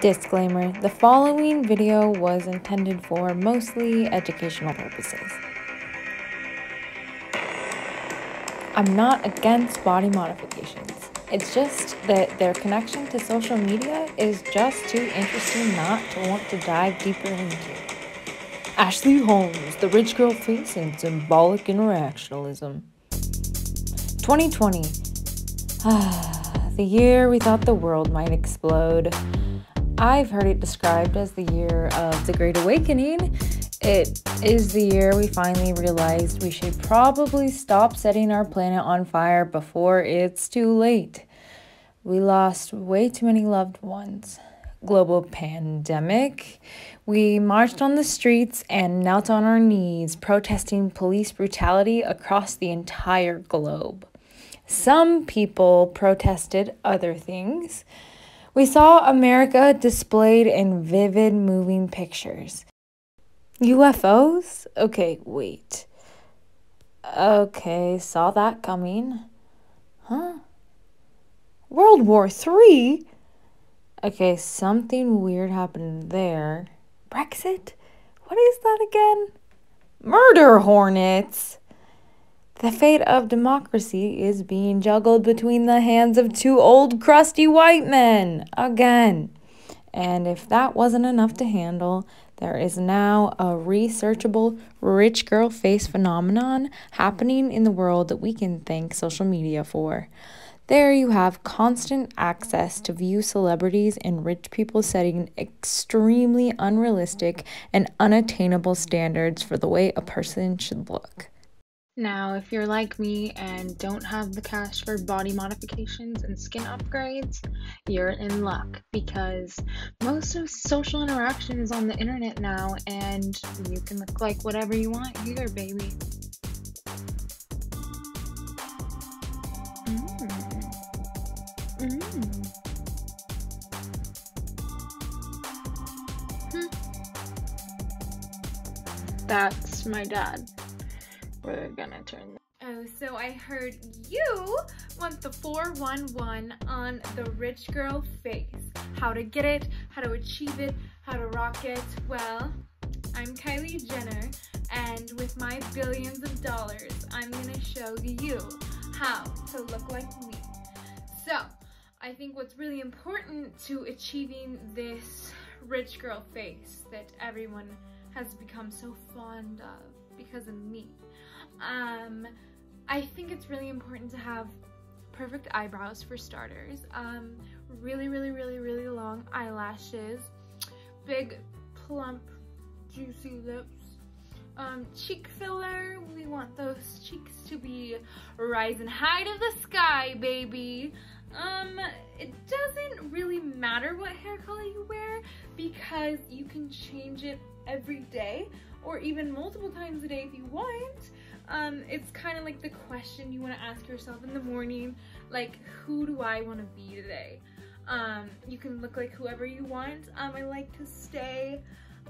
Disclaimer: the following video was intended for mostly educational purposes. I'm not against body modifications. It's just that their connection to social media is just too interesting not to want to dive deeper into. Ashley Holmes, the rich girl face and symbolic interactionalism. 2020. The year we thought the world might explode. I've heard it described as the year of the Great Awakening. It is the year we finally realized we should probably stop setting our planet on fire before it's too late. We lost way too many loved ones. Global pandemic. We marched on the streets and knelt on our knees, protesting police brutality across the entire globe. Some people protested other things. We saw America displayed in vivid, moving pictures. UFOs? Okay, wait. Okay, saw that coming. Huh? World War III? Okay, something weird happened there. Brexit? What is that again? Murder hornets! The fate of democracy is being juggled between the hands of two old, crusty white men. Again. And if that wasn't enough to handle, there is now a researchable rich girl face phenomenon happening in the world that we can thank social media for. There you have constant access to view celebrities and rich people setting extremely unrealistic and unattainable standards for the way a person should look. Now, if you're like me and don't have the cash for body modifications and skin upgrades, you're in luck because most of social interaction is on the internet now and you can look like whatever you want here, baby. That's my dad. We're gonna turn. Oh, so I heard you want the 411 on the rich girl face. How to get it, how to achieve it, how to rock it. Well, I'm Kylie Jenner, and with my billions of dollars, I'm gonna show you how to look like me. So, I think what's really important to achieving this rich girl face that everyone has become so fond of because of me. I think it's really important to have perfect eyebrows for starters, really long eyelashes, big, plump, juicy lips, cheek filler. We want those cheeks to be rising high to the sky, baby. It doesn't really matter what hair color you wear because you can change it every day or even multiple times a day if you want. It's kind of like the question you want to ask yourself in the morning, like, who do I want to be today? You can look like whoever you want. I like to stay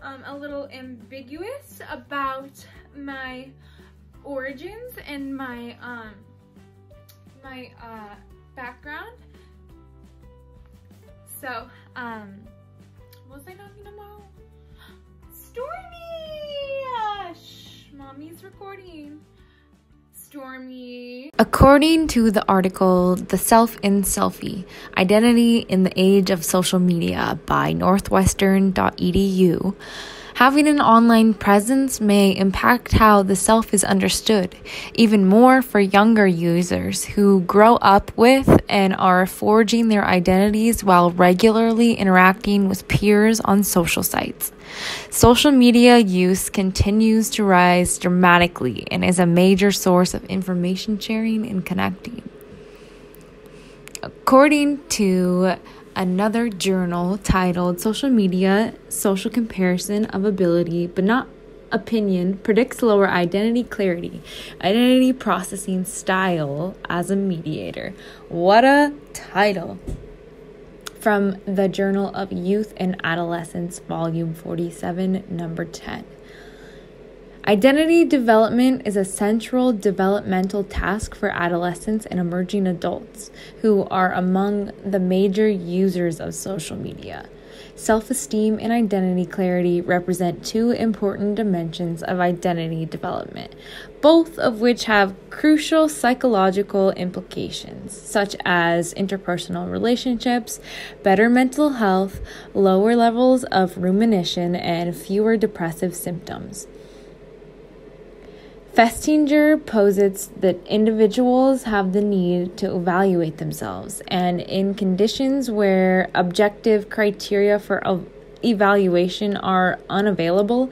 a little ambiguous about my origins and my background. So, what was I talking about? Stormy! Shh, mommy's recording. Stormy. According to the article, The Self in Selfie, Identity in the Age of Social Media by northwestern.edu, having an online presence may impact how the self is understood, even more for younger users who grow up with and are forging their identities while regularly interacting with peers on social sites. Social media use continues to rise dramatically and is a major source of information sharing and connecting. According to another journal titled Social Media, Social Comparison of Ability but Not Opinion predicts lower identity clarity, identity processing style as a mediator. What a title! From the Journal of Youth and Adolescence, Volume 47, Number 10. Identity development is a central developmental task for adolescents and emerging adults who are among the major users of social media. Self-esteem and identity clarity represent two important dimensions of identity development, both of which have crucial psychological implications, such as interpersonal relationships, better mental health, lower levels of rumination, and fewer depressive symptoms. Festinger posits that individuals have the need to evaluate themselves, and in conditions where objective criteria for evaluation are unavailable,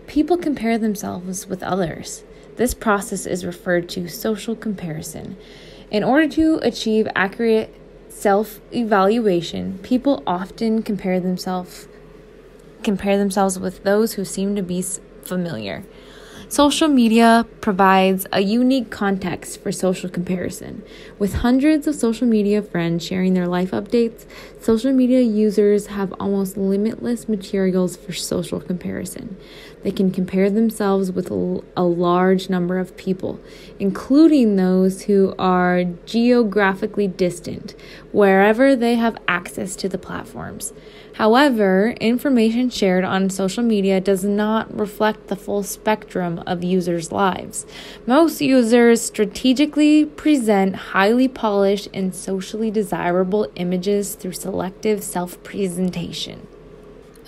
people compare themselves with others. This process is referred to social comparison. In order to achieve accurate self-evaluation, people often compare themselves with those who seem to be familiar. Social media provides a unique context for social comparison. With hundreds of social media friends sharing their life updates, social media users have almost limitless materials for social comparison. They can compare themselves with a large number of people, including those who are geographically distant, wherever they have access to the platforms. However, information shared on social media does not reflect the full spectrum of users' lives. Most users strategically present highly polished and socially desirable images through selective self-presentation.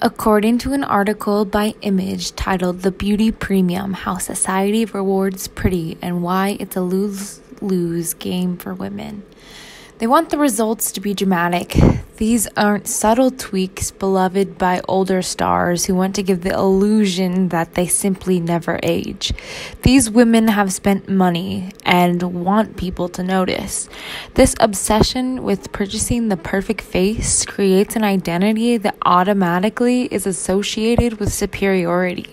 According to an article by Image titled "The Beauty Premium: How Society Rewards Pretty and Why It's a Lose-Lose Game for Women," they want the results to be dramatic. These aren't subtle tweaks beloved by older stars who want to give the illusion that they simply never age. These women have spent money and want people to notice. This obsession with purchasing the perfect face creates an identity that automatically is associated with superiority.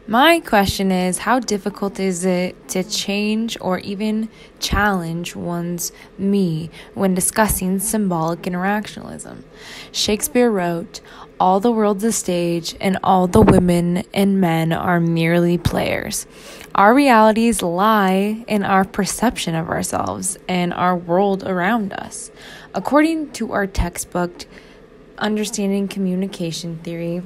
My question is, how difficult is it to change or even challenge one's me when discussing symbolic interactionalism? Shakespeare wrote, "All the world's a stage, and all the women and men are merely players." Our realities lie in our perception of ourselves and our world around us. According to our textbook, Understanding Communication Theory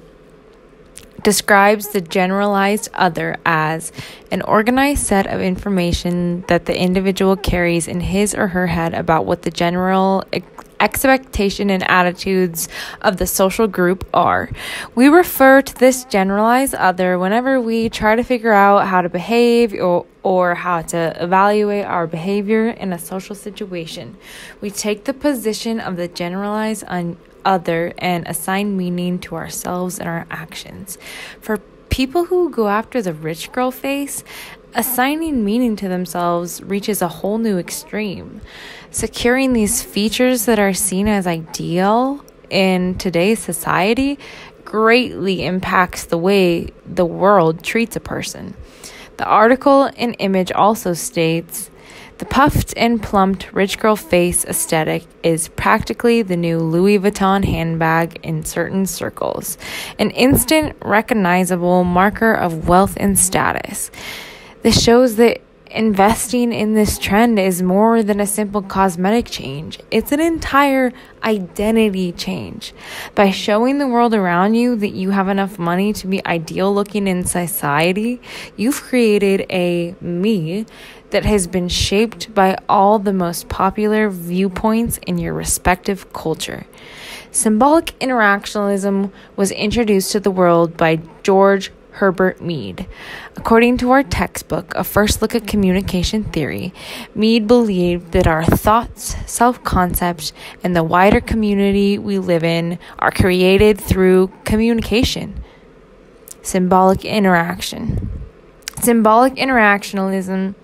describes the generalized other as an organized set of information that the individual carries in his or her head about what the general expectation and attitudes of the social group are. We refer to this generalized other whenever we try to figure out how to behave or how to evaluate our behavior in a social situation. We take the position of the generalized other and assign meaning to ourselves and our actions. For people who go after the rich girl face, assigning meaning to themselves reaches a whole new extreme. Securing these features that are seen as ideal in today's society greatly impacts the way the world treats a person. The article in Image also states, "The puffed and plumped rich girl face aesthetic is practically the new Louis Vuitton handbag in certain circles, an instant recognizable marker of wealth and status." This shows that investing in this trend is more than a simple cosmetic change. It's an entire identity change. By showing the world around you that you have enough money to be ideal looking in society, you've created a me that has been shaped by all the most popular viewpoints in your respective culture. Symbolic interactionalism was introduced to the world by George Herbert Mead. According to our textbook, A First Look at Communication Theory, Mead believed that our thoughts, self-concept, and the wider community we live in are created through communication. Symbolic interaction. Symbolic interactionalism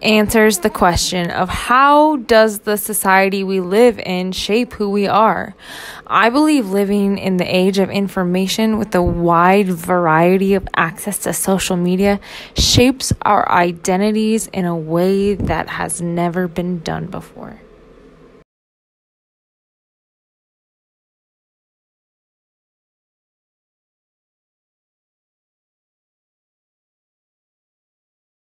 answers the question of how does the society we live in shape who we are? I believe living in the age of information with a wide variety of access to social media shapes our identities in a way that has never been done before.